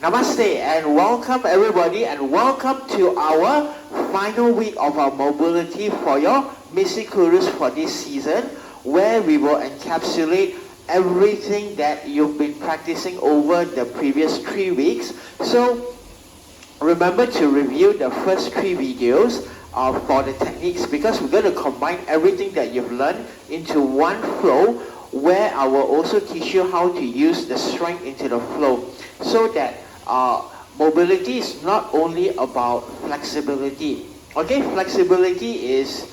Namaste and welcome everybody and welcome to our final week of our mobility for your Misi Kurus for this season, where we will encapsulate everything that you've been practicing over the previous 3 weeks. So remember to review the first 3 videos for the techniques, because we're going to combine everything that you've learned into one flow, where I will also teach you how to use the strength into the flow, so that mobility is not only about flexibility. Okay, flexibility is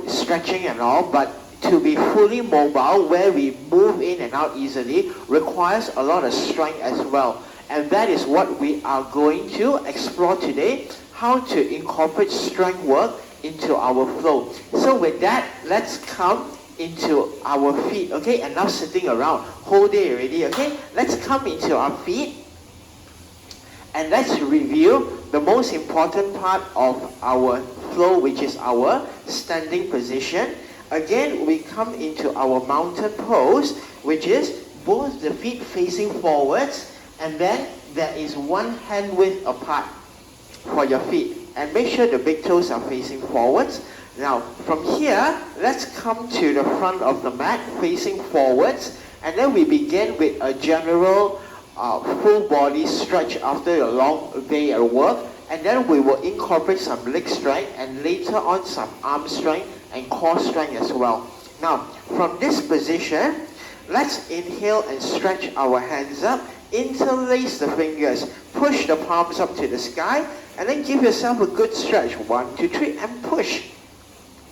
stretching and all, but to be fully mobile, where we move in and out easily, requires a lot of strength as well. And that is what we are going to explore today, how to incorporate strength work into our flow. So with that, let's come into our feet, okay? And now sitting around, whole day already, okay? Let's come into our feet and let's review the most important part of our flow, which is our standing position. Again, we come into our mountain pose, which is both the feet facing forwards, and then there is one hand width apart for your feet. And make sure the big toes are facing forwards. Now, from here, let's come to the front of the mat, facing forwards, and then we begin with a general full body stretch after a long day at work, and then we will incorporate some leg strength, and later on some arm strength and core strength as well. Now, from this position, let's inhale and stretch our hands up, interlace the fingers, push the palms up to the sky, and then give yourself a good stretch. 1, 2, 3, and push.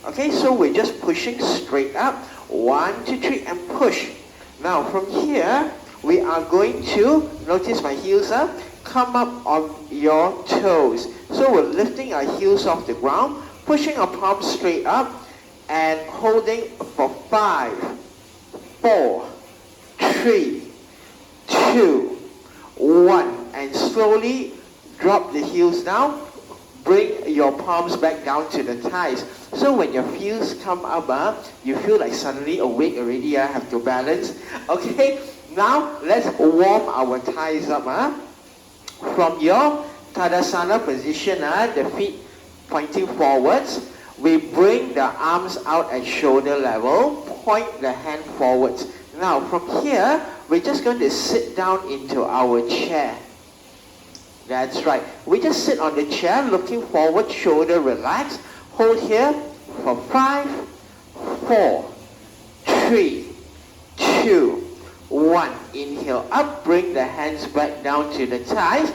Okay, so we're just pushing straight up. 1, 2, 3, and push. Now from here, we are going to, notice my heels up, come up on your toes. So we're lifting our heels off the ground, pushing our palms straight up, and holding for 5, 4, 3, 2, 1. And slowly drop the heels down. Bring your palms back down to the thighs. So when your heels come up, you feel like suddenly awake already, have to balance. Okay, now let's warm our thighs up. From your Tadasana position, the feet pointing forwards, we bring the arms out at shoulder level, point the hand forwards. Now from here, we're just going to sit down into our chair. That's right. We just sit on the chair, looking forward, shoulder relaxed. Hold here for 5, 4, 3, 2, 1. Inhale up, bring the hands back down to the thighs.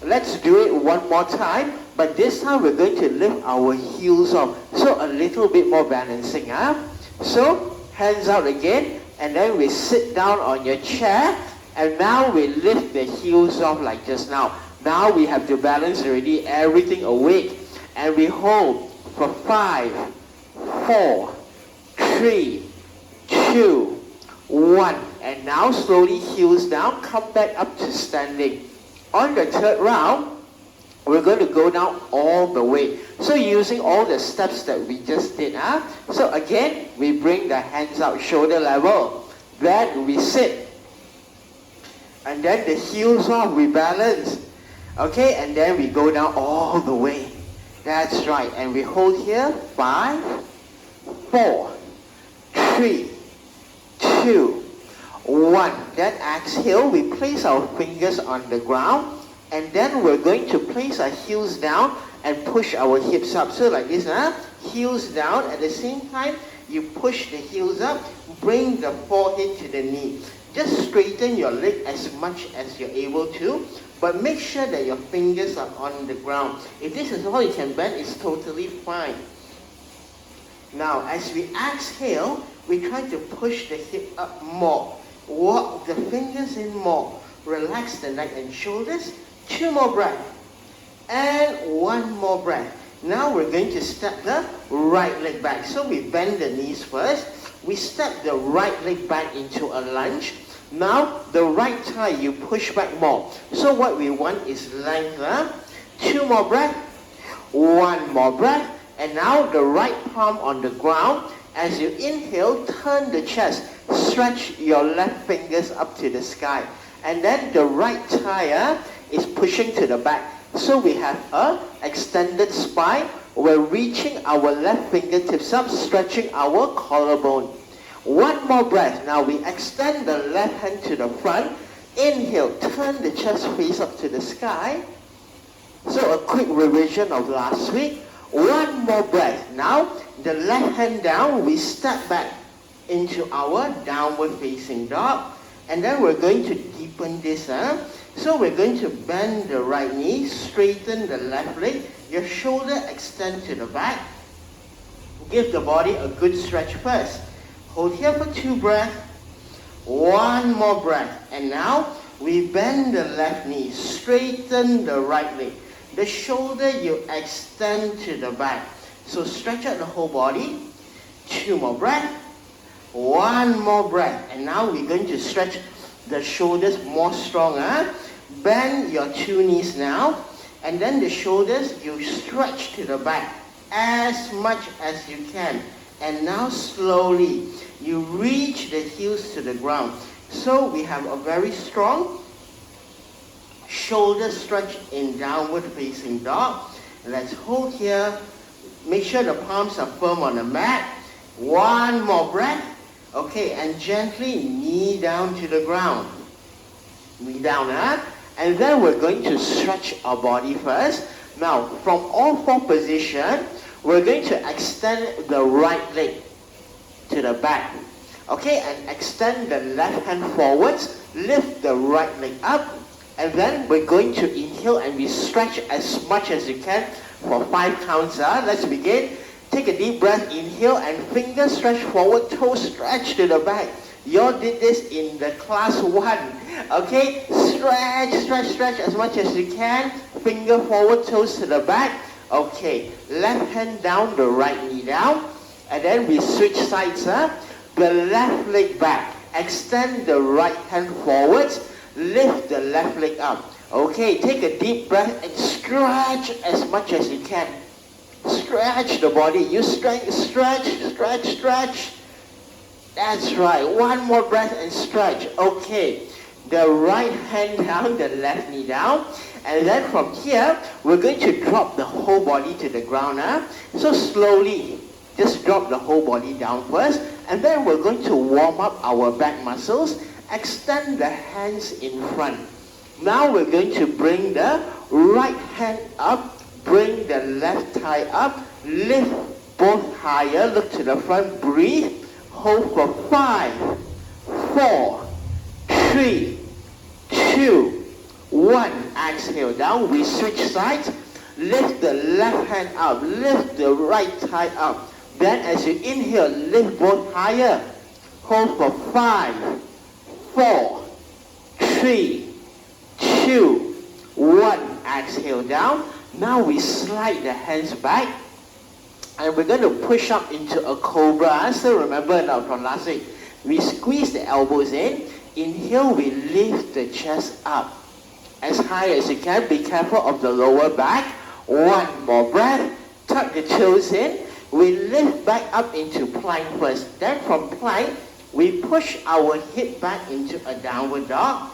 Let's do it one more time, but this time we're going to lift our heels off. So a little bit more balancing. So hands out again, and then we sit down on your chair, and now we lift the heels off like just now. Now we have to balance already, everything awake. And we hold for 5, 4, 3, 2, 1. And now slowly heels down, come back up to standing. On the third round, we're going to go down all the way. So using all the steps that we just did. So again, we bring the hands out shoulder level. Then we sit. And then the heels off, we balance. Okay, and then we go down all the way. That's right. And we hold here. 5, 4, 3, 2, 1. Then exhale. We place our fingers on the ground. And then we're going to place our heels down and push our hips up. So like this, heels down. At the same time, you push the heels up. Bring the forehead to the knee. Just straighten your leg as much as you're able to. But make sure that your fingers are on the ground. If this is all you can bend, it's totally fine. Now, as we exhale, we try to push the hip up more. Walk the fingers in more. Relax the neck and shoulders. 2 more breaths. And 1 more breath. Now we're going to step the right leg back. So we bend the knees first. We step the right leg back into a lunge. Now, the right thigh, you push back more. So what we want is length. 2 more breaths. 1 more breath. And now the right palm on the ground. As you inhale, turn the chest. Stretch your left fingers up to the sky. And then the right thigh is pushing to the back. So we have a extended spine. We're reaching our left fingertips up, stretching our collarbone. One more breath. Now we extend the left hand to the front. Inhale, turn the chest face up to the sky. So a quick revision of last week. One more breath. Now the left hand down, we step back into our downward facing dog. And then we're going to deepen this. So we're going to bend the right knee, straighten the left leg. Your shoulder extend to the back. Give the body a good stretch first. Hold here for 2 breaths. One more breath. And now we bend the left knee, straighten the right leg. The shoulder you extend to the back. So stretch out the whole body. 2 more breaths. One more breath. And now we're going to stretch the shoulders more stronger. Bend your 2 knees now. And then the shoulders you stretch to the back as much as you can. And now slowly you reach the heels to the ground. So we have a very strong shoulder stretch in downward facing dog. Let's hold here. Make sure the palms are firm on the mat. One more breath. Okay, and gently knee down to the ground. Knee down, and then we're going to stretch our body first. Now, from all 4 positions, we're going to extend the right leg to the back. Okay, and extend the left hand forwards. Lift the right leg up. And then we're going to inhale and we stretch as much as you can for 5 counts. Let's begin. Take a deep breath, inhale, and finger stretch forward, toes stretch to the back. You all did this in the class 1. Okay, stretch as much as you can. Finger forward, toes to the back. Okay, left hand down, the right knee down. And then we switch sides. The left leg back. Extend the right hand forwards. Lift the left leg up. Okay, take a deep breath and stretch as much as you can. Stretch the body. You stretch. That's right. One more breath and stretch. Okay. The right hand down, the left knee down. And then from here, we're going to drop the whole body to the ground. So slowly, just drop the whole body down first. And then we're going to warm up our back muscles. Extend the hands in front. Now we're going to bring the right hand up. Bring the left thigh up. Lift both higher. Look to the front. Breathe. Hold for 5, 4, 3, 2, 1. Exhale down. We switch sides. Lift the left hand up. Lift the right thigh up. Then as you inhale, lift both higher. Hold for 5, 4, 3, 2, 1. Exhale down. Now we slide the hands back. And we're going to push up into a Cobra. Still remember now from last week. We squeeze the elbows in. Inhale, we lift the chest up as high as you can. Be careful of the lower back. One more breath. Tuck the toes in. We lift back up into plank first. Then from plank, we push our hip back into a downward dog.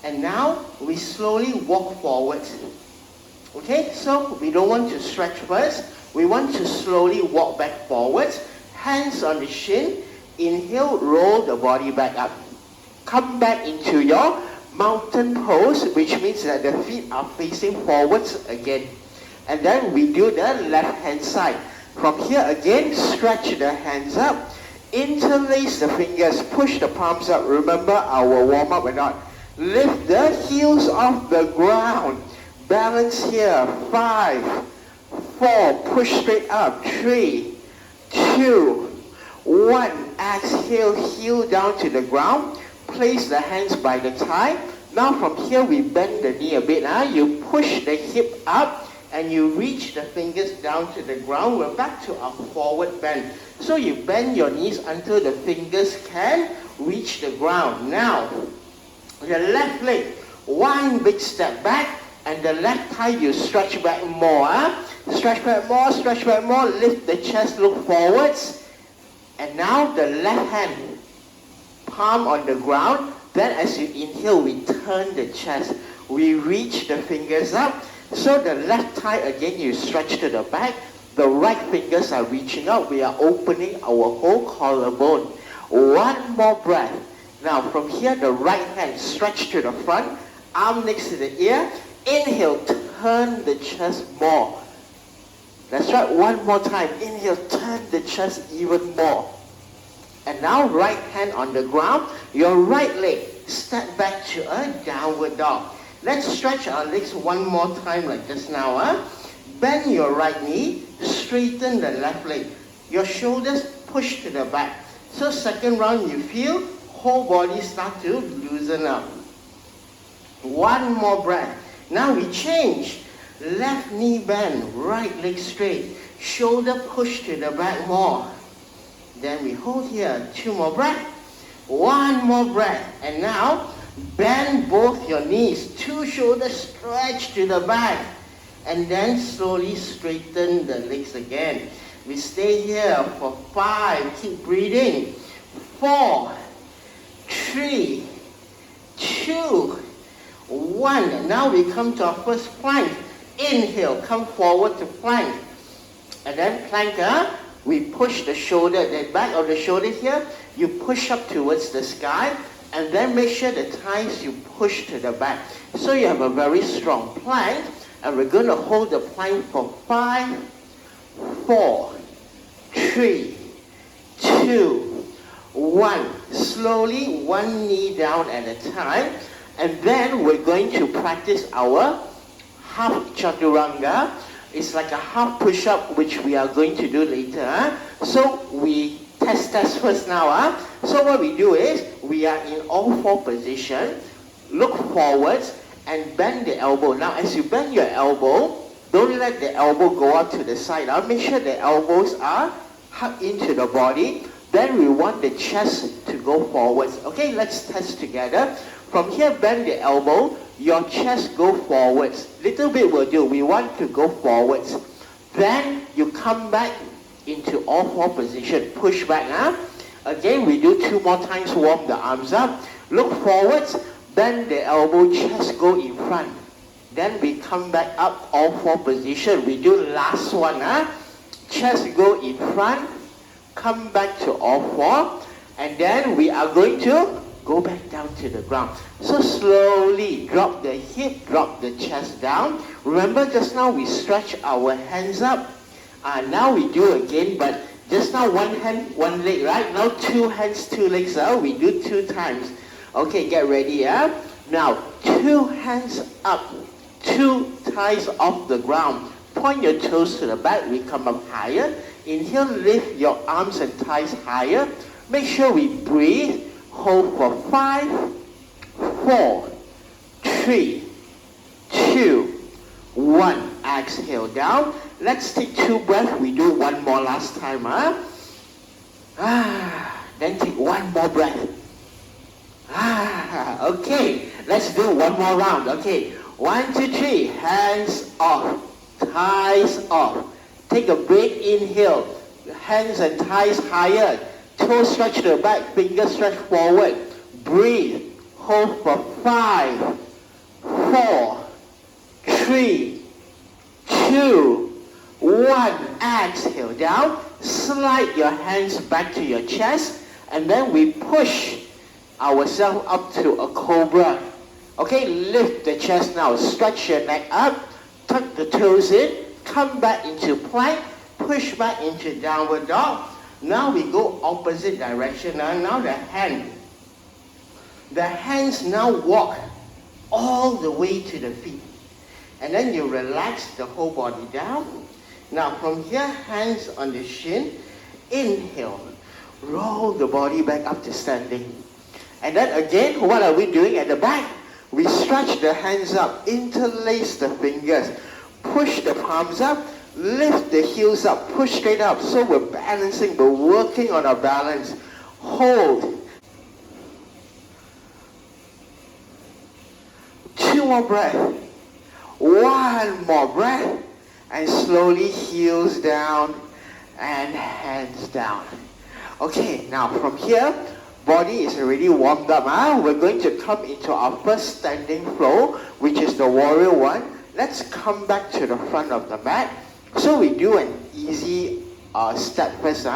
And now we slowly walk forward. Okay, so we don't want to stretch first. We want to slowly walk back forwards. Hands on the shin. Inhale, roll the body back up. Come back into your mountain pose, which means that the feet are facing forwards again. And then we do the left hand side. From here again, stretch the hands up. Interlace the fingers. Push the palms up. Remember our warm-up or not. Lift the heels off the ground. Balance here. 5, 4. Push straight up. 3, 2, 1. Exhale. Heel down to the ground. Place the hands by the thigh. Now from here we bend the knee a bit. You push the hip up and you reach the fingers down to the ground. We're back to our forward bend. So you bend your knees until the fingers can reach the ground. Now, the left leg, one big step back, and the left thigh you stretch back more. Stretch back more, lift the chest, look forwards. And now the left hand, palm on the ground, Then as you inhale, we turn the chest. We reach the fingers up. So the left thigh, again, you stretch to the back. The right fingers are reaching out. We are opening our whole collarbone. One more breath. Now from here, the right hand stretch to the front. Arm next to the ear. Inhale, turn the chest more. That's right, one more time. Inhale, turn the chest even more. And now right hand on the ground. Your right leg step back to a downward dog. Let's stretch our legs one more time like just now. Bend your right knee, straighten the left leg. Your shoulders push to the back. So second round you feel whole body start to loosen up. One more breath. Now we change. Left knee bend, right leg straight. Shoulder push to the back more. Then we hold here. 2 more breaths. 1 more breath. And now bend both your knees. 2 shoulders stretch to the back. And then slowly straighten the legs again. We stay here for 5. Keep breathing. 4, 3, 2, 1. Now we come to our first plank. Inhale, come forward to plank. And then plank, we push the shoulder, the back of the shoulder here. You push up towards the sky. And then make sure the thighs you push to the back. So you have a very strong plank. And we're going to hold the plank for 5, 4, 3, 2, 1. Slowly, one knee down at a time. And then we're going to practice our half Chaturanga. It's like a half push-up, which we are going to do later. So we test first now. So what we do is, we are in all 4 positions. Look forwards and bend the elbow. Now as you bend your elbow, don't let the elbow go up to the side. Make sure the elbows are hugged into the body. Then we want the chest to go forwards. Okay, let's test together. From here, bend the elbow. Your chest go forwards. Little bit will do. We want to go forwards. Then you come back into all 4 positions. Push back. Again, we do 2 more times. Warm the arms up. Look forwards. Bend the elbow. Chest go in front. Then we come back up all 4 positions. We do last one. Chest go in front. Come back to all 4. And then we are going to go back down to the ground. So slowly drop the hip, drop the chest down. Remember just now we stretch our hands up. Now we do again, but just now 1 hand, 1 leg, right? Now 2 hands, 2 legs. We do 2 times. Okay, get ready. Now 2 hands up, 2 thighs off the ground. Point your toes to the back. We come up higher. Inhale, lift your arms and thighs higher. Make sure we breathe. Hold for 5, 4, 3, 2, 1. Exhale down. Let's take 2 breaths. We do 1 more last time. Then take 1 more breath. Okay. Let's do 1 more round. Okay. 1, 2, 3. Hands off. Thighs off. Take a big inhale. Hands and thighs higher. Toes stretch to the back, fingers stretch forward. Breathe. Hold for 5, 4, 3, 2, 1. Exhale down. Slide your hands back to your chest. And then we push ourselves up to a Cobra. Okay, lift the chest now. Stretch your neck up. Tuck the toes in. Come back into plank. Push back into downward dog. Now we go opposite direction. Now the hands now walk all the way to the feet. And then you relax the whole body down. Now from here, hands on the shin. Inhale. Roll the body back up to standing. And then again, what are we doing at the back? We stretch the hands up. Interlace the fingers. Push the palms up. Lift the heels up, push straight up. So we're balancing, we're working on our balance. Hold. 2 more breaths. 1 more breath. And slowly heels down and hands down. Okay, now from here, Body is already warmed up. We're going to come into our first standing flow, which is the warrior one. Let's come back to the front of the mat. So we do an easy step first.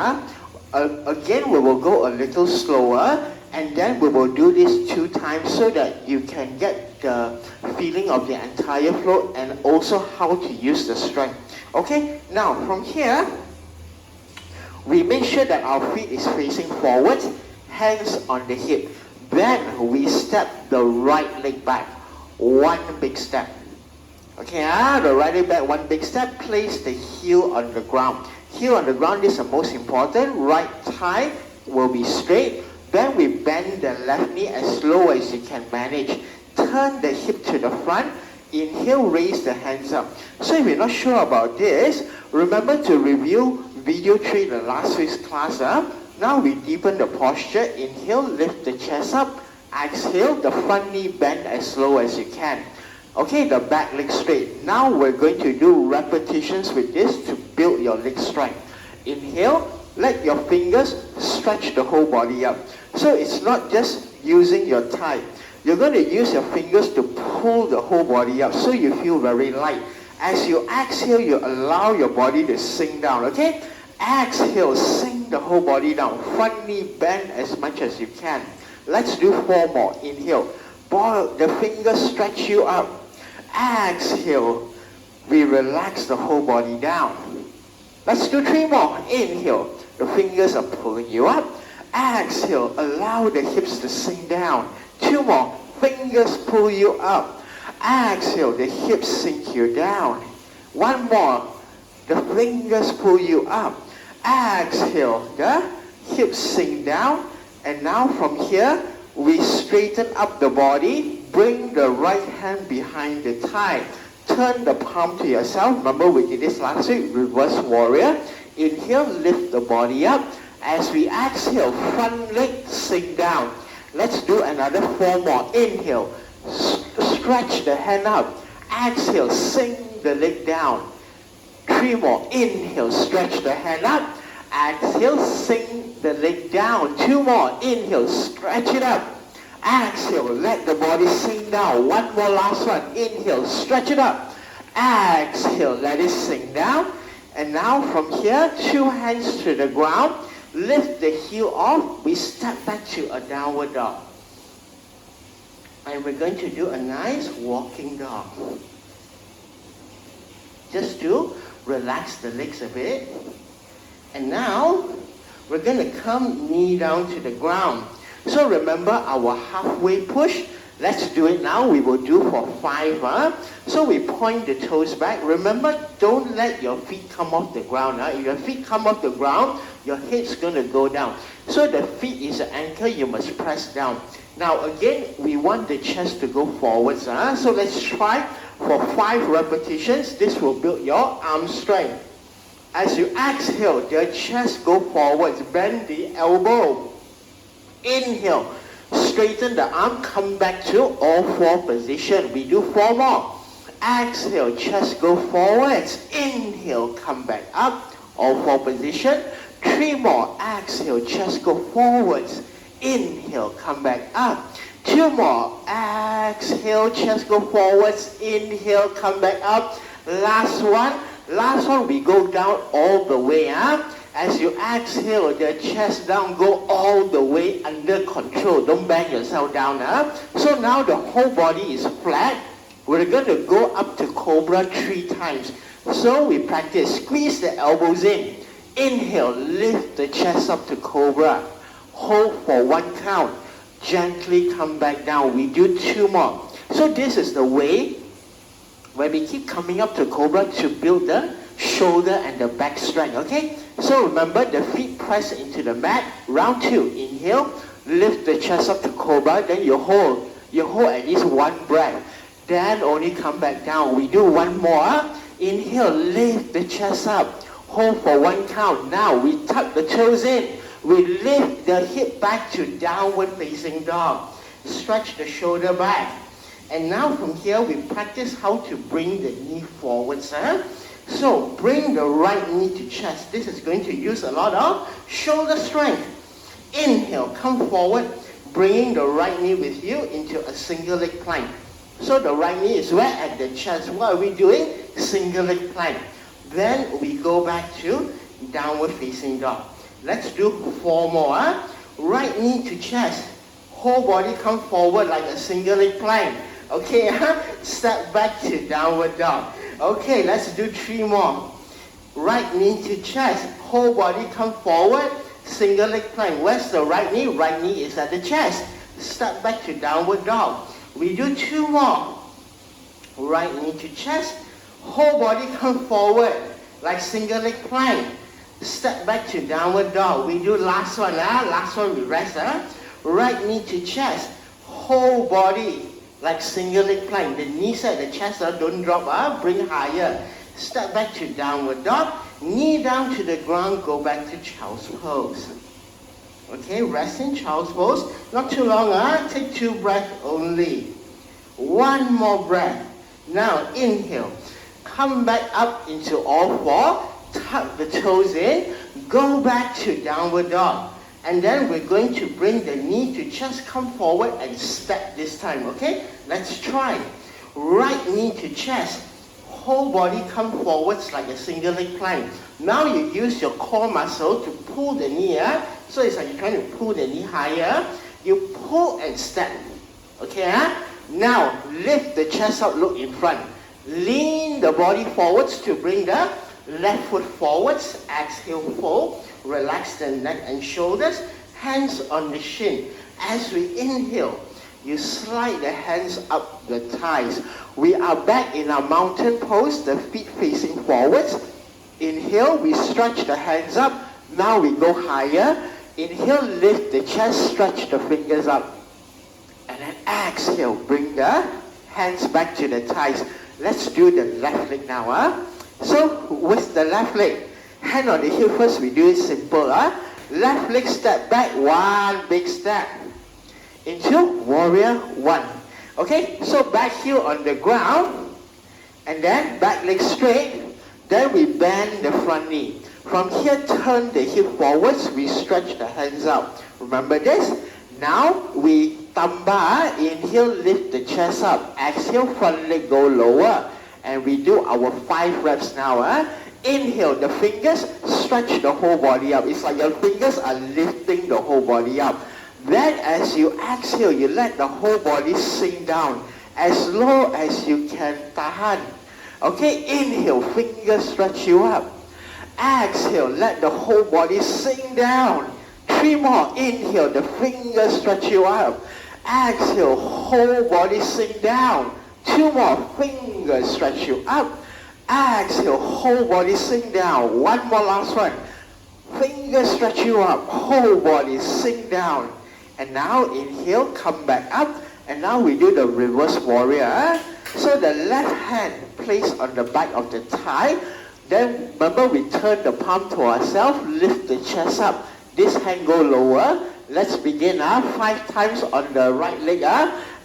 Again, we will go a little slower, and then we will do this 2 times so that you can get the feeling of the entire flow and also how to use the strength. Okay, now from here, we make sure that our feet is facing forward, hands on the hip. Then we step the right leg back, 1 big step. Okay, the right leg back, 1 big step. Place the heel on the ground. Heel on the ground is the most important. Right thigh will be straight. Then we bend the left knee as low as you can manage. Turn the hip to the front. Inhale, raise the hands up. So if you're not sure about this, remember to review video 3 in the last week's class. Now we deepen the posture. Inhale, lift the chest up. Exhale, the front knee bend as low as you can. Okay, the back leg straight. Now we're going to do repetitions with this to build your leg strength. Inhale, let your fingers stretch the whole body up. So it's not just using your thigh. You're going to use your fingers to pull the whole body up so you feel very light. As you exhale, you allow your body to sink down, okay? Exhale, sink the whole body down. Front knee bend as much as you can. Let's do 4 more. Inhale. The fingers stretch you up. Exhale. We relax the whole body down. Let's do 3 more. Inhale. The fingers are pulling you up. Exhale. Allow the hips to sink down. 2 more. Fingers pull you up. Exhale. The hips sink you down. 1 more. The fingers pull you up. Exhale. The hips sink down. And now from here, we straighten up the body. Bring the right hand behind the thigh. Turn the palm to yourself. Remember we did this last week. Reverse warrior. Inhale, lift the body up. As we exhale, front leg sink down. Let's do another 4 more. Inhale, stretch the hand up. Exhale, sink the leg down. 3 more. Inhale, stretch the hand up. Exhale, sink the leg down. 2 more. Inhale, stretch it up. Exhale, let the body sink down. 1 more, last one. Inhale, stretch it up. Exhale, let it sink down. And now from here, 2 hands to the ground. Lift the heel off. We step back to a downward dog. And we're going to do a nice walking dog. Just to relax the legs a bit. And now, we're going to come knee down to the ground. So remember our halfway push. Let's do it now. We will do for 5. So we point the toes back. Remember, don't let your feet come off the ground. If your feet come off the ground, your head's going to go down. So the feet is the anchor. You must press down. Now again, we want the chest to go forwards. So let's try for 5 repetitions. This will build your arm strength. As you exhale, the chest go forwards. Bend the elbow. Inhale. Straighten the arm. Come back to all 4 position. We do 4 more. Exhale. Chest go forwards. Inhale. Come back up. All 4 position. 3 more. Exhale. Chest go forwards. Inhale. Come back up. 2 more. Exhale. Chest go forwards. Inhale. Come back up. Last one. Last one, we go down all the way. As you exhale, the chest down, go all the way under control. Don't bang yourself down. So now the whole body is flat. We're going to go up to Cobra 3 times. So we practice. Squeeze the elbows in. Inhale, lift the chest up to Cobra. Hold for 1 count. Gently come back down. We do 2 more. So this is the way where we keep coming up to Cobra to build the shoulder and the back strength, okay? So remember, the feet press into the mat. Round 2, inhale, lift the chest up to Cobra, then you hold at least 1 breath. Then only come back down. We do 1 more. Inhale, lift the chest up, hold for 1 count. Now we tuck the toes in. We lift the hip back to downward facing dog. Stretch the shoulder back. And now from here, we practice how to bring the knee forwards. So bring the right knee to chest. This is going to use a lot of shoulder strength. Inhale, come forward, bringing the right knee with you into a single leg plank. So the right knee is where? At the chest. What are we doing? Single leg plank. Then we go back to downward facing dog. Let's do 4 more. Right knee to chest. Whole body come forward like a single leg plank. Okay, step back to downward dog. Okay, let's do 3 more. Right knee to chest. Whole body come forward. Single leg plank. Where's the right knee? Right knee is at the chest. Step back to downward dog. We do 2 more. Right knee to chest. Whole body come forward like single leg plank. Step back to downward dog. We do last one. Last one we rest. Right knee to chest. Whole body like single leg plank. The knees at the chest don't drop. Bring higher. Step back to downward dog. Knee down to the ground. Go back to child's pose. Okay, rest in child's pose. Not too long. Take 2 breaths only. 1 more breath. Now inhale. Come back up into all 4. Tuck the toes in. Go back to downward dog. And then we're going to bring the knee to just come forward and step this time. Okay? Let's try. Right knee to chest. Whole body come forwards like a single leg plank. Now you use your core muscle to pull the knee. So it's like you're trying to pull the knee higher. You pull and step. Okay? Now lift the chest up, look in front. Lean the body forwards to bring the left foot forwards. Exhale, fold. Relax the neck and shoulders. Hands on the shin. As we inhale, you slide the hands up the thighs. We are back in our mountain pose, the feet facing forwards. Inhale, we stretch the hands up. Now we go higher. Inhale, lift the chest, stretch the fingers up. And then exhale, bring the hands back to the thighs. Let's do the left leg now. So with the left leg, hand on the heel first, we do it simple. Left leg step back, 1 big step. Into warrior 1. Okay, so back heel on the ground. And then back leg straight. Then we bend the front knee. From here, turn the hip forwards. We stretch the hands out. Remember this? Now we tamba. Inhale, lift the chest up. Exhale, front leg go lower. And we do our 5 reps now. Inhale, the fingers stretch the whole body up. It's like your fingers are lifting the whole body up. Then as you exhale, you let the whole body sink down as low as you can tahan. Okay, inhale, fingers stretch you up. Exhale, let the whole body sink down. 3 more. Inhale, the fingers stretch you up. Exhale, whole body sink down. 2 more. Fingers stretch you up. Exhale, whole body sink down. 1 more, last one. Fingers stretch you up. Whole body sink down. And now inhale, come back up. And now we do the reverse warrior. So the left hand placed on the back of the thigh. Then remember we turn the palm to ourselves, lift the chest up. This hand go lower. Let's begin 5 times on the right leg.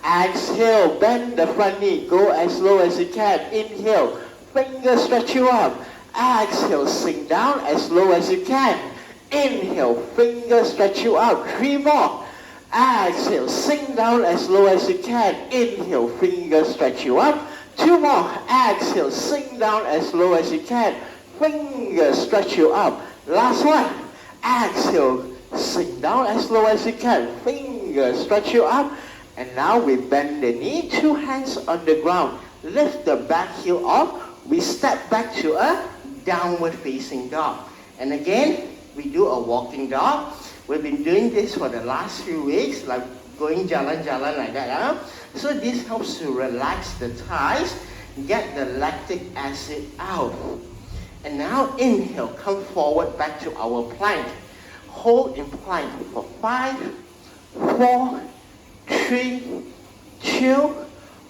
Exhale, bend the front knee. Go as low as you can. Inhale, fingers stretch you up. Exhale, sink down as low as you can. Inhale, fingers stretch you up. 3 more. Exhale, sink down as low as you can. Inhale, fingers stretch you up. 2 more. Exhale, sink down as low as you can. Fingers stretch you up. Last one. Exhale, sink down as low as you can. Fingers stretch you up. And now we bend the knee, 2 hands on the ground. Lift the back heel off. We step back to a downward facing dog. And again, we do a walking dog. We've been doing this for the last few weeks, like going jalan-jalan like that. So this helps to relax the thighs, get the lactic acid out. And now inhale, come forward back to our plank. Hold in plank for 5, 4, 3, 2,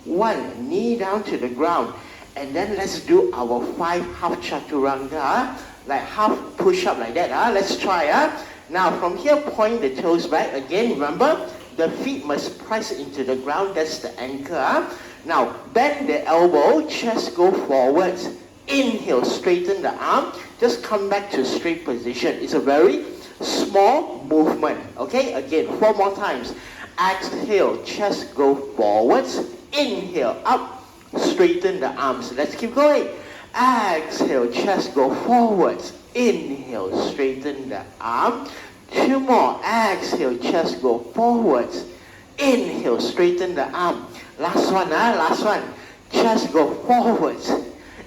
1. Knee down to the ground. And then let's do our 5 half chaturanga, like half push-up like that. Let's try. Now from here, point the toes back. Again, remember, the feet must press into the ground. That's the anchor. Now, bend the elbow, chest go forwards. Inhale, straighten the arm. Just come back to straight position. It's a very Small movement. Okay, again, 4 more times. Exhale, chest go forwards. Inhale, up, straighten the arms. Let's keep going. Exhale, chest go forwards. Inhale, straighten the arm. 2 more. Exhale, chest go forwards. Inhale, straighten the arm. Last one, last one. Chest go forwards.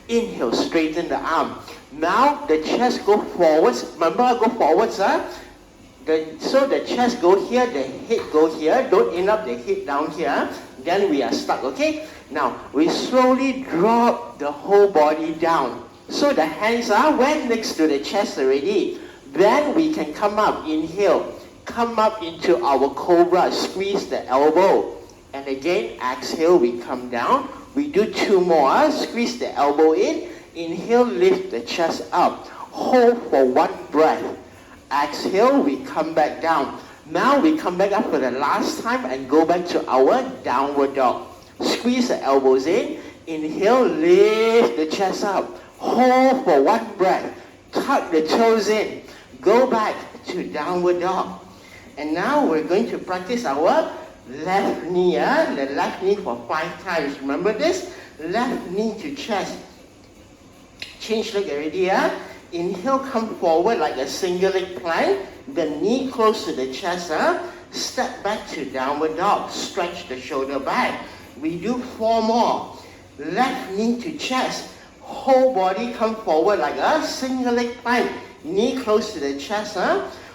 Inhale, straighten the arm. Now the chest go forwards. Remember, go forwards, so the chest go here, the head go here. Don't end up the head down here. Then we are stuck, okay? Now, we slowly drop the whole body down. So the hands are went next to the chest already. Then we can come up, inhale. Come up into our Cobra, squeeze the elbow. And again, exhale, we come down. We do 2 more, squeeze the elbow in. Inhale, lift the chest up. Hold for 1 breath. Exhale, we come back down. Now we come back up for the last time and go back to our downward dog. Squeeze the elbows in. Inhale, lift the chest up. Hold for 1 breath. Tuck the toes in. Go back to downward dog. And now we're going to practice our left knee. The left knee for 5 times. Remember this? Left knee to chest. Change leg already. Inhale, come forward like a single leg plank. The knee close to the chest. Step back to downward dog. Stretch the shoulder back. We do 4 more. Left knee to chest. Whole body come forward like a single leg plank. Knee close to the chest.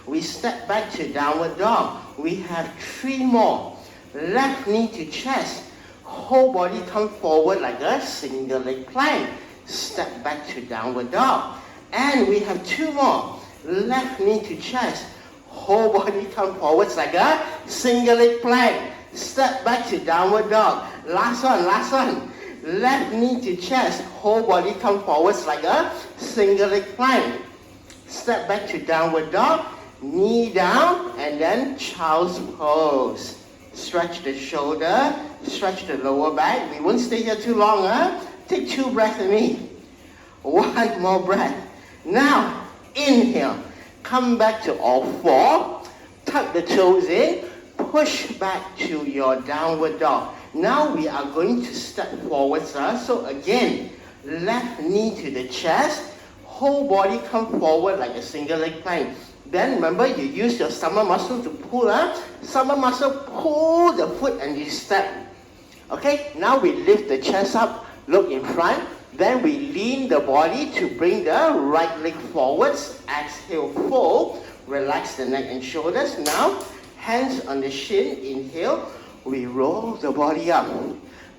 We step back to downward dog. We have 3 more. Left knee to chest. Whole body come forward like a single leg plank. Step back to downward dog. And we have 2 more. Left knee to chest. Whole body come forwards like a single leg plank. Step back to downward dog. Last one, last one. Left knee to chest. Whole body come forwards like a single leg plank. Step back to downward dog. Knee down and then child's pose. Stretch the shoulder. Stretch the lower back. We won't stay here too long. Take 2 breaths with me. 1 more breath. Now, inhale. Come back to all 4. Tuck the toes in. Push back to your downward dog. Now we are going to step forwards. So again, left knee to the chest. Whole body come forward like a single leg plank. Then remember, you use your stomach muscle to pull. Stomach muscle, pull the foot and you step. Okay, now we lift the chest up. Look in front. Then we lean the body to bring the right leg forwards. Exhale, fold. Relax the neck and shoulders. Now, hands on the shin. Inhale. We roll the body up.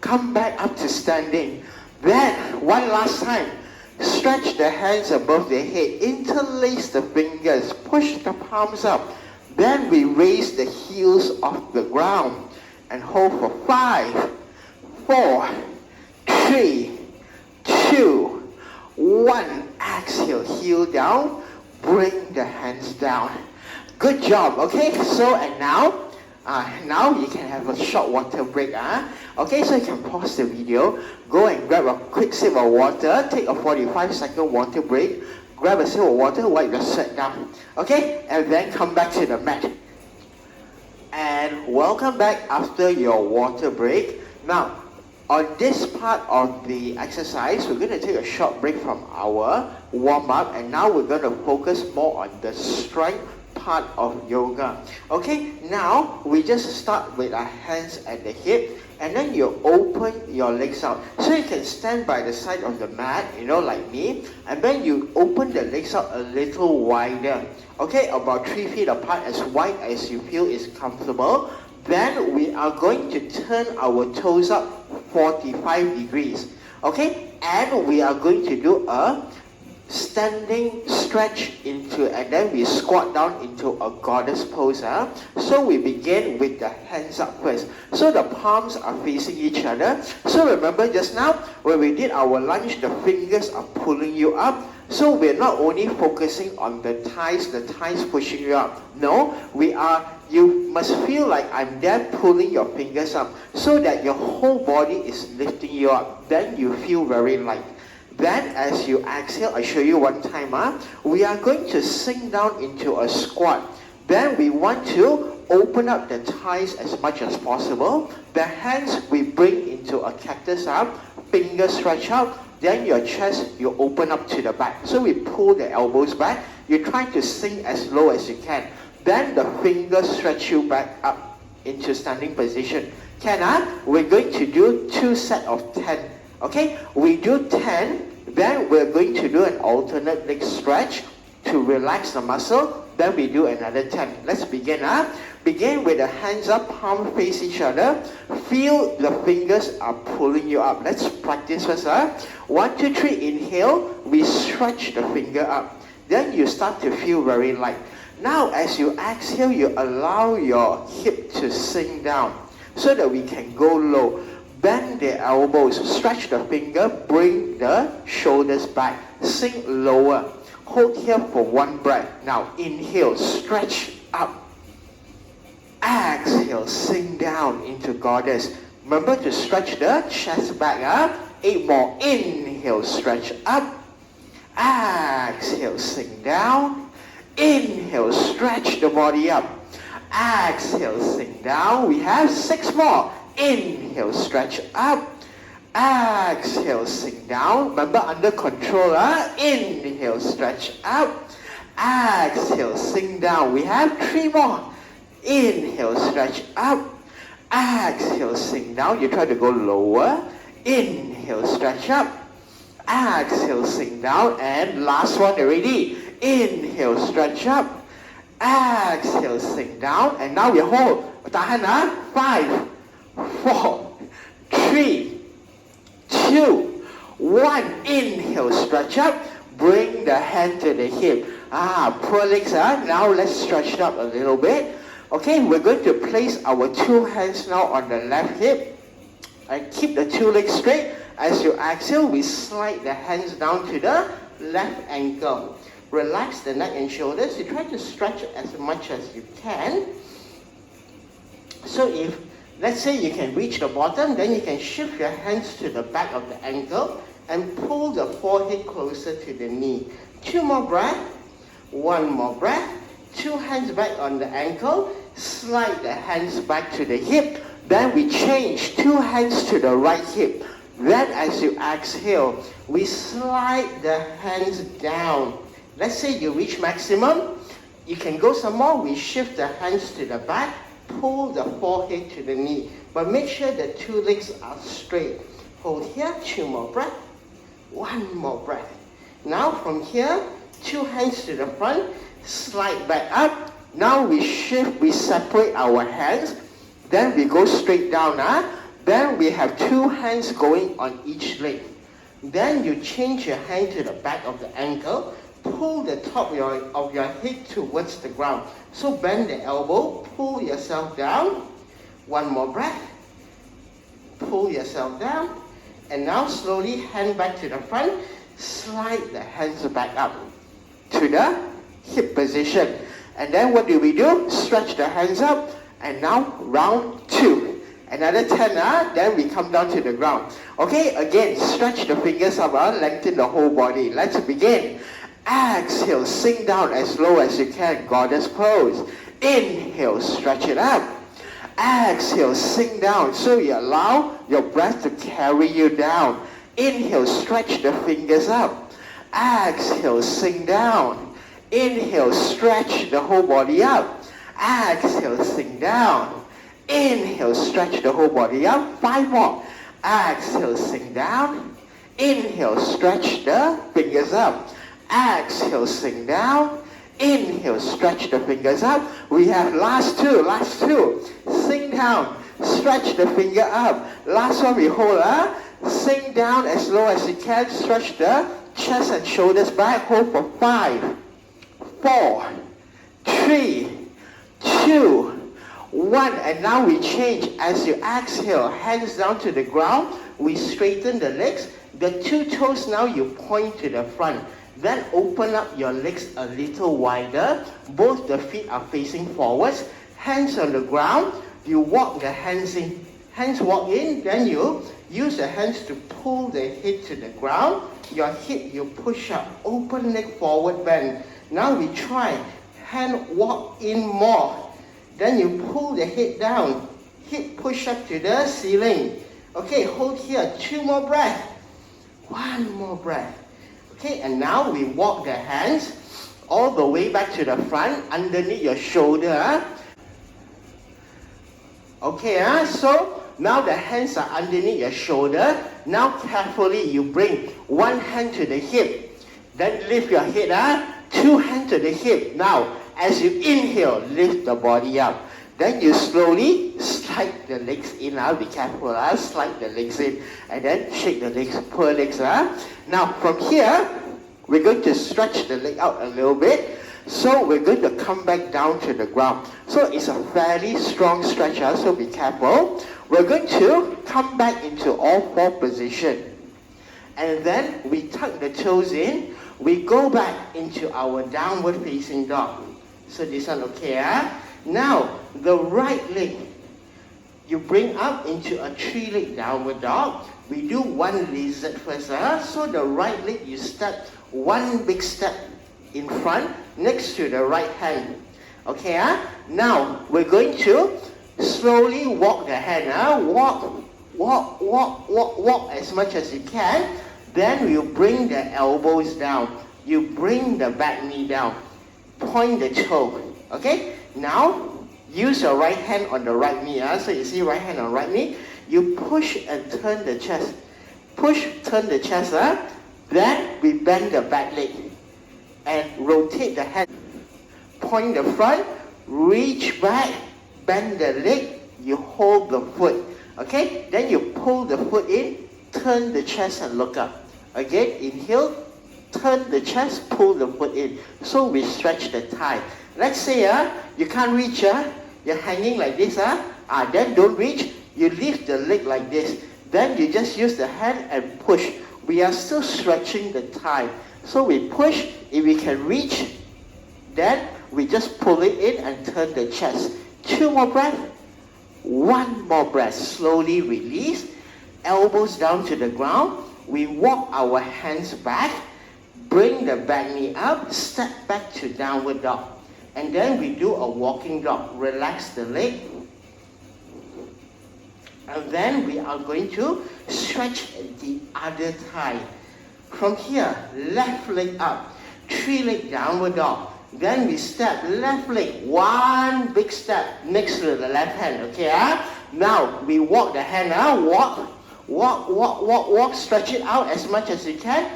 Come back up to standing. Then, one last time. Stretch the hands above the head. Interlace the fingers. Push the palms up. Then we raise the heels off the ground. And hold for 5, 4, 3, 2, 1. Exhale, heel down. Bring the hands down. Good job. Okay, so and now you can have a short water break. Okay, so you can pause the video, go and grab a quick sip of water, take a 45-second water break, grab a sip of water, wipe your sweat down. Okay, and then come back to the mat. And welcome back after your water break. Now, on this part of the exercise, we're going to take a short break from our warm-up, and now we're going to focus more on the strength part of yoga. Okay, now we just start with our hands at the hip, and then you open your legs out. So you can stand by the side of the mat, like me, and then you open the legs out a little wider. Okay, about 3 feet apart, as wide as you feel is comfortable. Then we are going to turn our toes up 45 degrees. Okay, and we are going to do a standing stretch into, and then we squat down into a goddess pose. So we begin with the hands up first. So the palms are facing each other. So remember just now, when we did our lunge, the fingers are pulling you up. So we're not only focusing on the thighs pushing you up. No, you must feel like I'm there pulling your fingers up so that your whole body is lifting you up. Then you feel very light. Then as you exhale, I show you one time. We are going to sink down into a squat. Then we want to open up the thighs as much as possible. The hands we bring into a cactus up, fingers stretch out. Then your chest, you open up to the back. So we pull the elbows back. You try to sink as low as you can. Then the fingers stretch you back up into standing position. We're going to do 2 sets of 10. Okay? We do 10. Then we're going to do an alternate leg stretch to relax the muscle. Then we do another 10. Let's begin. Begin with the hands up, palm face each other. Feel the fingers are pulling you up. Let's practice first. 1, 2, 3, inhale. We stretch the finger up. Then you start to feel very light. Now as you exhale, you allow your hip to sink down so that we can go low. Bend the elbows, stretch the finger, bring the shoulders back. Sink lower. Hold here for 1 breath. Now inhale, stretch up. Exhale, sink down into goddess. Remember to stretch the chest back up. 8 more. Inhale, stretch up. Exhale, sink down. Inhale, stretch the body up. Exhale, sink down. We have 6 more. Inhale, stretch up. Exhale, sink down. Remember, under control. Inhale, stretch up. Exhale, sink down. We have 3 more. Inhale, stretch up. Exhale, sink down. You try to go lower. Inhale, stretch up. Exhale, sink down. And last one already. Inhale, stretch up. Exhale, sink down. And now we hold. Tahan. 5, 4, 3, 2, 1. Inhale, stretch up. Bring the hand to the hip. Poor legs. Now let's stretch it up a little bit. Okay, we're going to place our 2 hands now on the left hip. And keep the 2 legs straight. As you exhale, we slide the hands down to the left ankle. Relax the neck and shoulders. You try to stretch as much as you can. So if, let's say you can reach the bottom, then you can shift your hands to the back of the ankle and pull the forehead closer to the knee. 2 more breaths. 1 more breath. 2 hands back on the ankle. Slide the hands back to the hip. Then we change 2 hands to the right hip. Then as you exhale, we slide the hands down. Let's say you reach maximum. You can go some more. We shift the hands to the back. Pull the forehead to the knee. But make sure the 2 legs are straight. Hold here. 2 more breaths. 1 more breath. Now from here, 2 hands to the front. Slide back up. Now we shift, we separate our hands. Then we go straight down. Then we have 2 hands going on each leg. Then you change your hand to the back of the ankle. Pull the top of your head towards the ground. So bend the elbow, pull yourself down. 1 more breath. Pull yourself down. And now slowly hand back to the front. Slide the hands back up to the hip position. And then what do? Stretch the hands up. And now round 2. Another 10, then we come down to the ground. Okay, again, stretch the fingers up, lengthen the whole body. Let's begin. Exhale, sink down as low as you can, goddess pose. Inhale, stretch it up. Exhale, sink down. So you allow your breath to carry you down. Inhale, stretch the fingers up. Exhale, sink down. Inhale, stretch the whole body up. Exhale, sink down. Inhale, stretch the whole body up. 5 more. Exhale, sink down. Inhale, stretch the fingers up. Exhale, sink down. Inhale, stretch the fingers up. We have last two. Sink down. Stretch the finger up. Last one we hold. Sink down as low as you can. Stretch the chest and shoulders back. Hold for 5, 4, 3, 2, 1. And now we change. As you exhale, hands down to the ground. We straighten the legs. The 2 toes now you point to the front. Then open up your legs a little wider. Both the feet are facing forwards. Hands on the ground. You walk the hands in. Hands walk in. Then you use the hands to pull the head to the ground. your hip, you push up, open leg forward bend. Now we try, hand walk in more. Then you pull the head down, hip push up to the ceiling. Okay, hold here, 2 more breaths. 1 more breath. Okay, and now we walk the hands all the way back to the front, underneath your shoulder. Okay, so now the hands are underneath your shoulder. Now carefully you bring one hand to the hip. Then lift your head, 2 hands to the hip. Now, as you inhale, lift the body up. Then you slowly slide the legs in. Be careful. Slide the legs in. And then shake the legs, pull legs. Now from here, we're going to stretch the leg out a little bit. So we're going to come back down to the ground. So it's a fairly strong stretch, so be careful. We're going to come back into all 4 position. And then we tuck the toes in. We go back into our downward facing dog. So this one okay, Now, the right leg, you bring up into a 3-leg downward dog. We do 1 lizard first. So the right leg, you step 1 big step in front, next to the right hand. Okay, Now, we're going to slowly walk the hand. Walk as much as you can. Then you bring the elbows down. You bring the back knee down. Point the toe. Okay? Now, use your right hand on the right knee. So you see right hand on right knee. You push and turn the chest. Push, turn the chest. Then we bend the back leg. And rotate the head. Point the front. Reach back. Bend the leg. You hold the foot. Okay? Then you pull the foot in. Turn the chest and look up. Again, inhale. Turn the chest. Pull the foot in. So we stretch the thigh. Let's say you can't reach, you're hanging like this, then don't reach, you lift the leg like this. Then you just use the hand and push. We are still stretching the thigh. So we push, if we can reach, then we just pull it in and turn the chest. 2 more breaths, 1 more breath. Slowly release, elbows down to the ground. We walk our hands back, bring the back knee up, step back to downward dog. And then we do a walking dog. Relax the leg. And then we are going to stretch the other thigh. From here, left leg up. 3-leg downward dog. Then we step left leg. 1 big step next to the left hand. Okay, Now we walk the hand. Walk. Stretch it out as much as you can.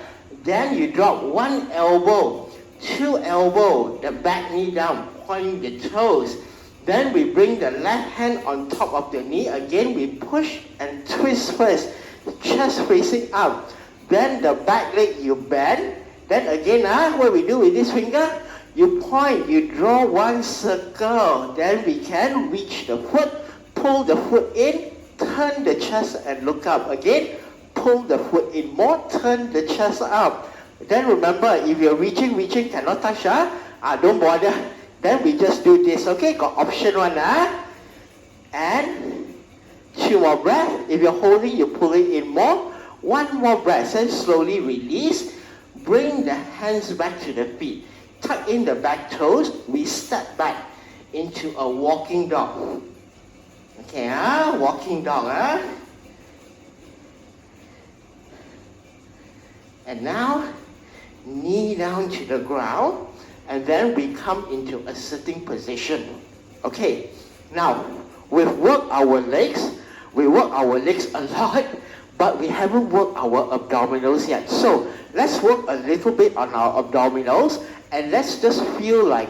Then you drop 1 elbow. 2 elbow, the back knee down, point the toes. Then we bring the left hand on top of the knee. Again, we push and twist first. Chest facing up. Then the back leg you bend. Then again, what we do with this finger? You point, you draw 1 circle. Then we can reach the foot, pull the foot in, turn the chest and look up. Again, pull the foot in more, turn the chest up. Then remember, if you're reaching, cannot touch, don't bother. Then we just do this, okay? Got option 1, And 2 more breaths. If you're holding, you pull it in more. 1 more breath. Then slowly release. Bring the hands back to the feet. Tuck in the back toes. We step back into a walking dog. Okay, walking dog, And now, knee down to the ground, and then we come into a sitting position. Okay, now we've worked our legs. We work our legs a lot, but we haven't worked our abdominals yet. So let's work a little bit on our abdominals, and let's just feel like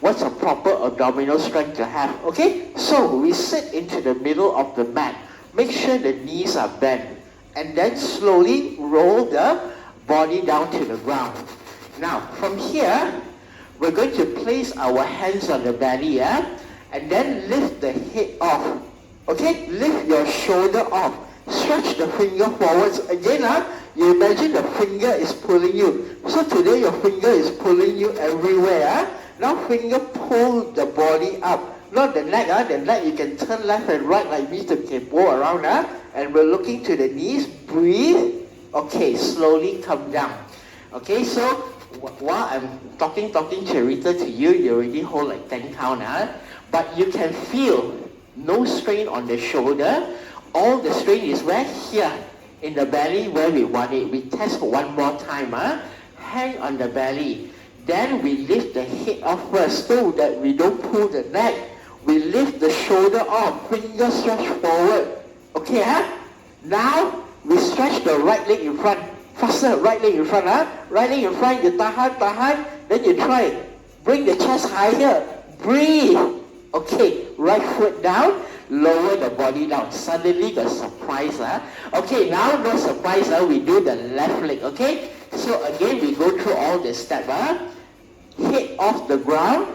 what's a proper abdominal strength to have. Okay, so we sit into the middle of the mat. Make sure the knees are bent, and then slowly roll the body down to the ground. Now, from here, we're going to place our hands on the belly, and then lift the head off. Okay, lift your shoulder off. Stretch the finger forwards. Again, you imagine the finger is pulling you. So today your finger is pulling you everywhere. Now finger pull the body up. Not the neck, the neck you can turn left and right like me to kepo around. And we're looking to the knees. Breathe. Okay, slowly come down. Okay, so while I'm talking Charita to you, you already hold like 10 count, but you can feel no strain on the shoulder. All the strain is where? Here, in the belly where we want it. We test for one more time. Hang on the belly. Then we lift the head off first so that we don't pull the neck. We lift the shoulder off, finger stretch forward. Okay, Now, we stretch the right leg in front. Faster, right leg in front, Right leg in front, you tahan. Then you try. Bring the chest higher. Breathe. Okay, right foot down. Lower the body down. Suddenly the surprise, Okay, now no surprise, we do the left leg, okay? So again, we go through all the steps, Head off the ground.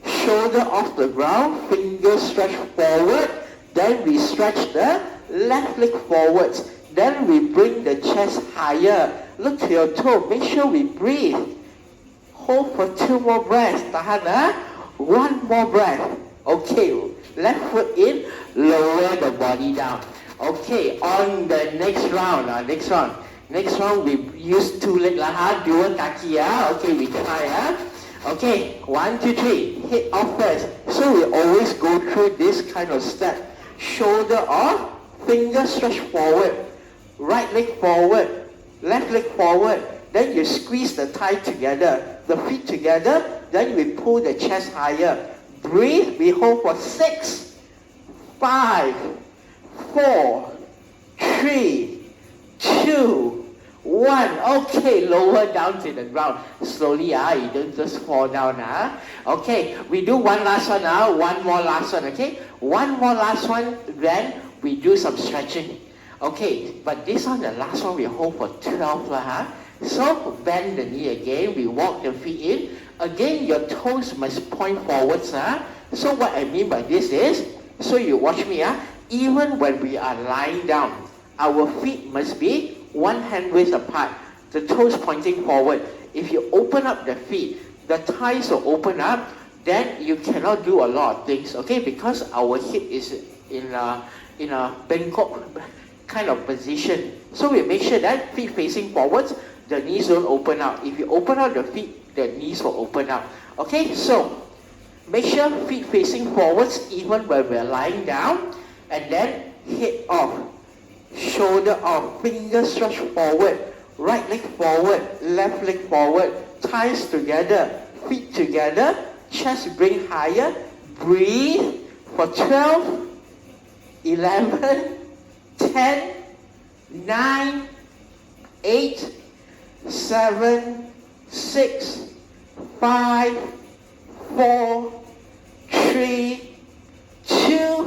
Shoulder off the ground, fingers stretch forward, then we stretch the left leg forwards, then we bring the chest higher, look to your toe, make sure we breathe, hold for 2 more breaths, tahan, 1 more breath, okay, left foot in, lower the body down, okay, on the next round, next round we use 2 legs, dual kaki, okay, we try, Okay, 1, 2, 3, head off first. So we always go through this kind of step. Shoulder off, finger stretch forward, right leg forward, left leg forward. Then you squeeze the thigh together, the feet together, then we pull the chest higher. Breathe, we hold for 6, 5, 4, 3, 2, 1. Okay, lower down to the ground. Slowly, you don't just fall down. Okay, we do one last one. One more last one, okay? One more last one, then we do some stretching. Okay, but this one, the last one, we hold for 12. So, bend the knee again. We walk the feet in. Again, your toes must point forwards. So, what I mean by this is, so you watch me. Even when we are lying down, our feet must be 1 hand width apart, the toes pointing forward. If you open up the feet, the thighs will open up, then you cannot do a lot of things, okay? Because our hip is in a Bangkok kind of position. So we make sure that feet facing forwards, the knees don't open out. If you open out the feet, the knees will open out. Okay, so make sure feet facing forwards even when we're lying down, and then head off. Shoulder off, fingers stretch forward, right leg forward, left leg forward, thighs together, feet together, chest bring higher, breathe for 12, 11, 10, 9, 8, 7, 6, 5, 4, 3, 2,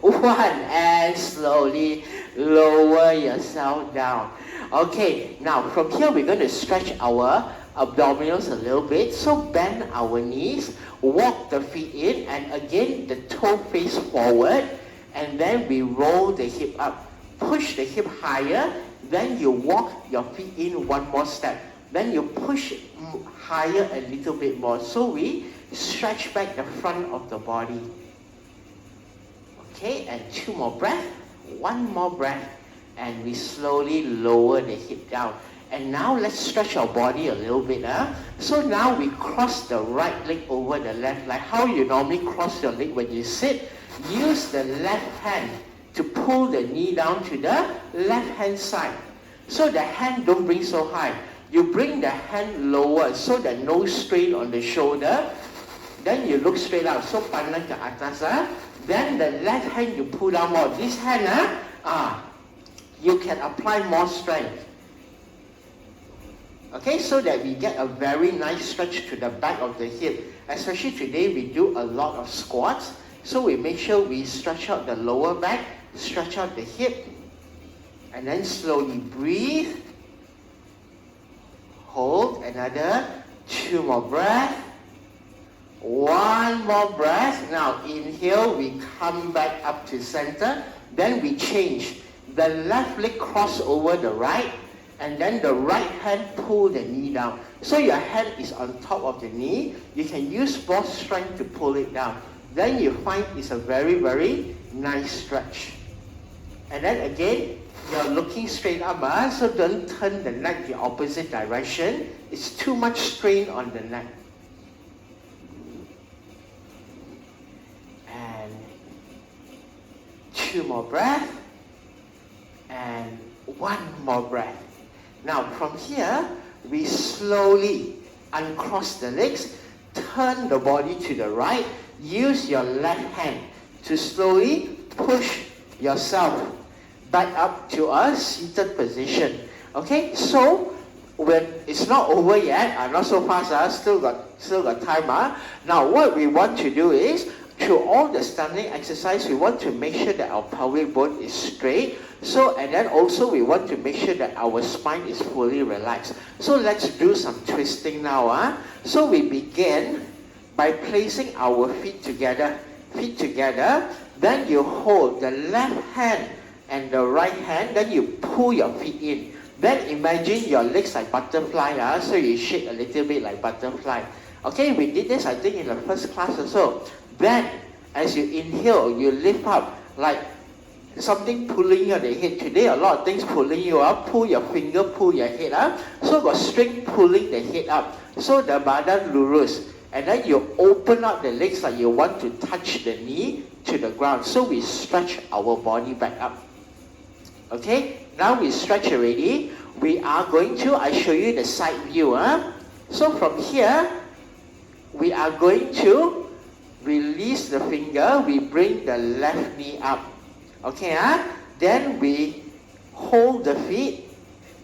1, and slowly lower yourself down. Okay, now from here we're going to stretch our abdominals a little bit. So bend our knees, walk the feet in, and again the toe face forward, and then we roll the hip up. Push the hip higher, then you walk your feet in 1 more step. Then you push higher a little bit more. So we stretch back the front of the body. Okay, and 2 more breaths, 1 more breath, and we slowly lower the hip down. And now let's stretch our body a little bit. So now we cross the right leg over the left, like how you normally cross your leg when you sit. Use the left hand to pull the knee down to the left hand side. So the hand don't bring so high. You bring the hand lower so that no strain on the shoulder. Then you look straight out. So pandang ke atas. Then the left hand you pull down more. This hand, you can apply more strength. Okay, so that we get a very nice stretch to the back of the hip. Especially today we do a lot of squats. So we make sure we stretch out the lower back, stretch out the hip, and then slowly breathe. Hold another 2 more breaths. 1 more breath. Now inhale, we come back up to center. Then we change. The left leg cross over the right, and then the right hand pull the knee down. So your hand is on top of the knee. You can use more strength to pull it down. Then you find it's a very, very nice stretch. And then again, You're looking straight up, so don't turn the neck the opposite direction. It's too much strain on the neck. And 2 more breaths. And 1 more breath. Now from here, we slowly uncross the legs, turn the body to the right, use your left hand to slowly push yourself back up to a seated position. Okay, so when it's not over yet, not so fast, still got time. Now what we want to do is, through all the standing exercise, we want to make sure that our pelvic bone is straight. So, and then also we want to make sure that our spine is fully relaxed. So let's do some twisting now. So we begin by placing our feet together. Then you hold the left hand and the right hand, then you pull your feet in. Then imagine your legs like butterfly, so you shake a little bit like butterfly. Okay, we did this I think in the first class also. Then, as you inhale, you lift up like something pulling your head. Today, a lot of things pulling you up. Pull your finger, pull your head up. So got string pulling the head up. So the badan lurus. And then you open up the legs like you want to touch the knee to the ground. So we stretch our body back up. Okay, now we stretch already. We are going to, I show you the side view. So from here, we are going to release the finger, we bring the left knee up. Okay, then we hold the feet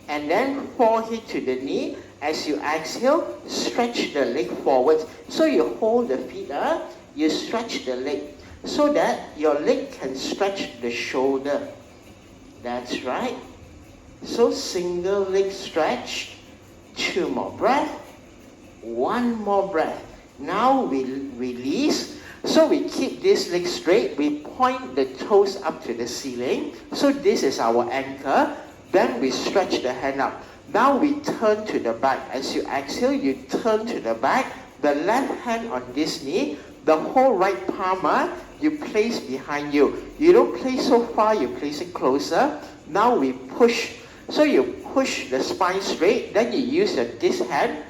and then forehead to the knee. As you exhale, stretch the leg forward. So you hold the feet up, you stretch the leg so that your leg can stretch the shoulder. That's right. So single leg stretch, 2 more breaths, 1 more breath. Now we release. So we keep this leg straight. We point the toes up to the ceiling. So this is our anchor. Then we stretch the hand up. Now we turn to the back. As you exhale, you turn to the back. The left hand on this knee. The whole right palm, you place behind you. You don't place so far, you place it closer. Now we push. So you push the spine straight. Then you use this hand,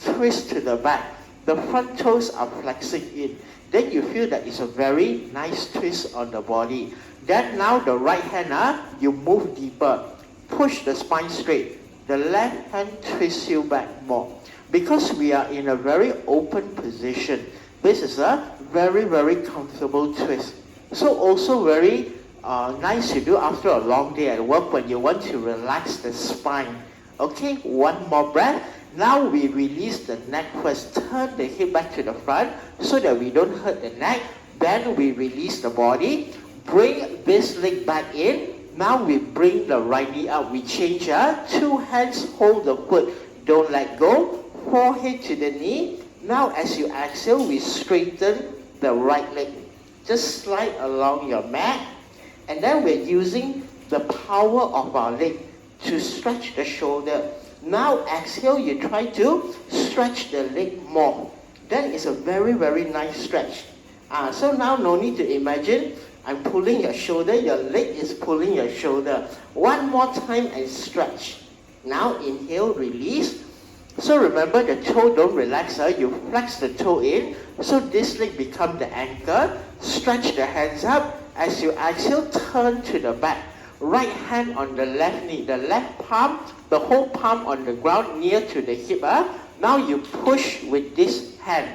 twist to the back. The front toes are flexing in. Then you feel that it's a very nice twist on the body. Then now the right hand, you move deeper. Push the spine straight. The left hand twists you back more. Because we are in a very open position, this is a very, very comfortable twist. So also very nice to do after a long day at work when you want to relax the spine. Okay, 1 more breath. Now we release the neck first. Turn the head back to the front so that we don't hurt the neck. Then we release the body. Bring this leg back in. Now we bring the right knee up. We change. 2 hands hold the foot. Don't let go. Forehead to the knee. Now as you exhale, we straighten the right leg. Just slide along your mat. And then we're using the power of our leg to stretch the shoulder. Now exhale, you try to stretch the leg more. Then it's a very, very nice stretch. So now no need to imagine I'm pulling your shoulder, your leg is pulling your shoulder. 1 more time and stretch. Now inhale, release. So remember the toe don't relax, you flex the toe in. So this leg becomes the anchor. Stretch the hands up. As you exhale, turn to the back. Right hand on the left knee, the left palm, the whole palm on the ground near to the hip. Now you push with this hand.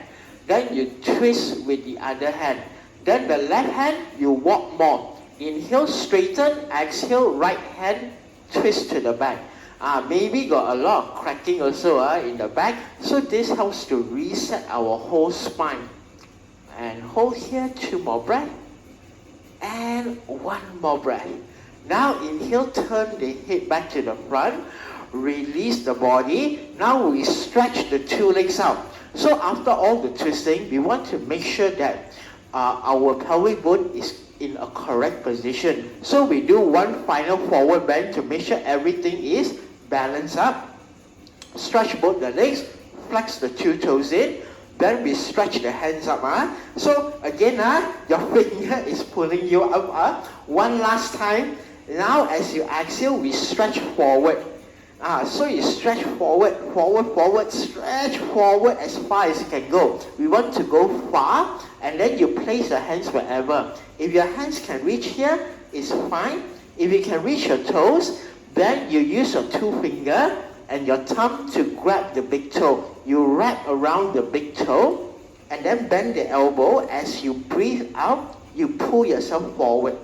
Then you twist with the other hand. Then the left hand, you walk more. Inhale, straighten. Exhale, right hand, twist to the back. Maybe got a lot of cracking also in the back. So this helps to reset our whole spine. And hold here, 2 more breaths. And 1 more breath. Now inhale, turn the head back to the front. Release the body. Now we stretch the 2 legs out. So after all the twisting, we want to make sure that our pelvic bone is in a correct position. So we do 1 final forward bend to make sure everything is balanced up. Stretch both the legs. Flex the 2 toes in. Then we stretch the hands up. So again, your finger is pulling you up. 1 last time. Now as you exhale, we stretch forward. So you stretch forward, stretch forward as far as you can go. We want to go far, and then you place your hands wherever. If your hands can reach here, it's fine. If you can reach your toes, then you use your 2 finger and your thumb to grab the big toe. You wrap around the big toe, and then bend the elbow. As you breathe out, you pull yourself forward.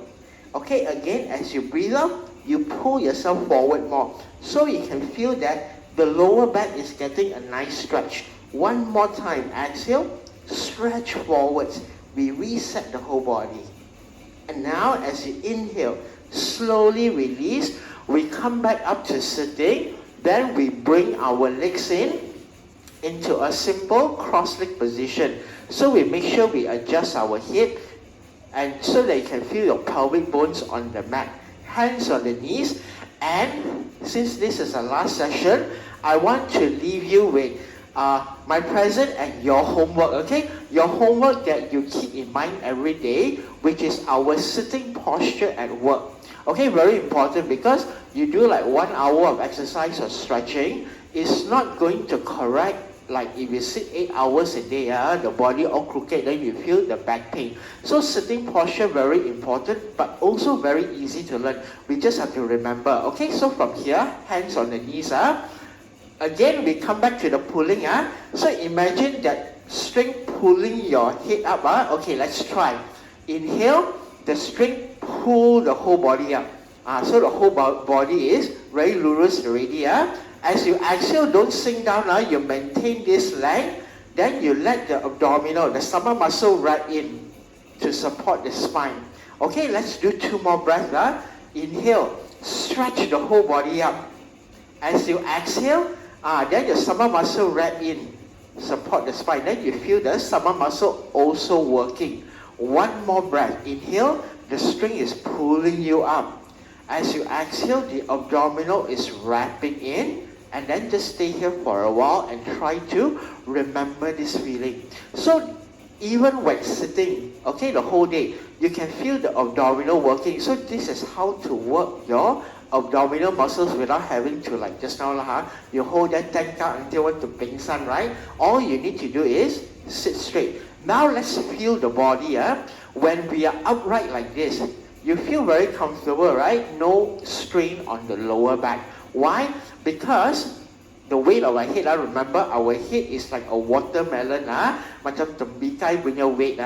Okay, again, as you breathe out, you pull yourself forward more. So you can feel that the lower back is getting a nice stretch. One more time, exhale, stretch forwards. We reset the whole body. And now as you inhale, slowly release. We come back up to sitting. Then we bring our legs into a simple cross-leg position. So we make sure we adjust our hip, and so that you can feel your pelvic bones on the mat. Hands on the knees. And since this is the last session, I want to leave you with my present and your homework, okay? Your homework that you keep in mind every day, which is our sitting posture at work. Okay, very important, because you do like 1 hour of exercise or stretching, it's not going to correct. Like if you sit 8 hours a day, the body all crooked, then you feel the back pain. So sitting posture, very important, but also very easy to learn. We just have to remember. Okay, so from here, hands on the knees. Again, we come back to the pulling. So imagine that string pulling your head up. Okay, let's try. Inhale, the string pull the whole body up. So the whole body is very loose already. As you exhale, don't sink down. You maintain this length. Then you let the abdominal, the stomach muscle wrap in to support the spine. Okay, let's do 2 more breaths. Inhale, stretch the whole body up. As you exhale, then the stomach muscle wrap in, support the spine. Then you feel the stomach muscle also working. 1 more breath. Inhale, the string is pulling you up. As you exhale, the abdominal is wrapping in. And then just stay here for a while and try to remember this feeling. So even when sitting, okay, the whole day, you can feel the abdominal working. So this is how to work your abdominal muscles without having to, like just now, you hold that tank out until you want to pingsan, right? All you need to do is sit straight. Now let's feel the body. When we are upright like this, you feel very comfortable, right? No strain on the lower back. Why? Because the weight of our head, remember our head is like a watermelon, macam tembikai punya weight.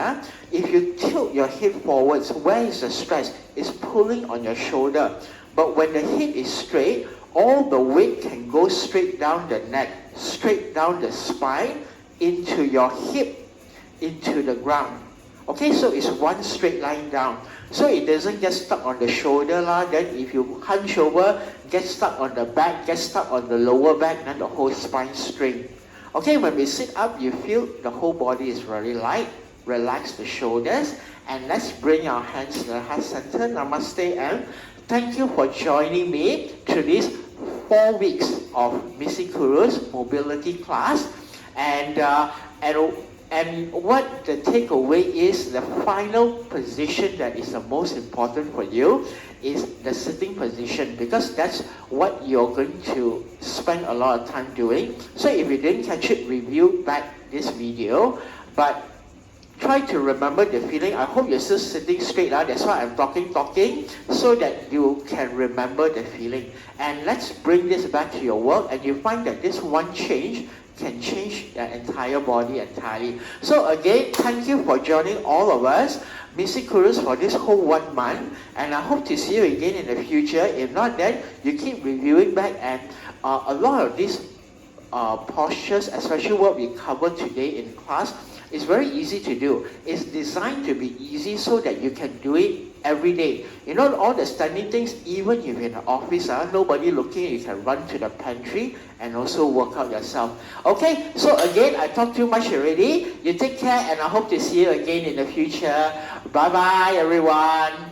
If you tilt your head forwards, where is the stress? It's pulling on your shoulder. But when the head is straight, all the weight can go straight down the neck, straight down the spine, into your hip, into the ground. Okay, so it's one straight line down. So it doesn't get stuck on the shoulder. Then if you hunch over, get stuck on the back, get stuck on the lower back, then the whole spine strain. Okay, when we sit up, you feel the whole body is very light. Relax the shoulders. And let's bring our hands to the heart center. Namaste, and thank you for joining me to this 4 weeks of Misi Kurus mobility class. And what the takeaway is, the final position that is the most important for you is the sitting position, because that's what you're going to spend a lot of time doing. So if you didn't catch it, review back this video, but try to remember the feeling. I hope you're still sitting straight. That's why I'm talking, so that you can remember the feeling. And let's bring this back to your work, and you find that this one change can change the entire body entirely. So again, thank you for joining all of us, Misi Kurus, for this whole 1 month, and I hope to see you again in the future. If not, then you keep reviewing back, and a lot of these postures, especially what we covered today in class, is very easy to do. It's designed to be easy so that you can do it every day. You know, all the standing things, even if you're in the office, nobody looking, you can run to the pantry and also work out yourself. Okay, so again, I talked too much already. You take care, and I hope to see you again in the future. Bye-bye, everyone.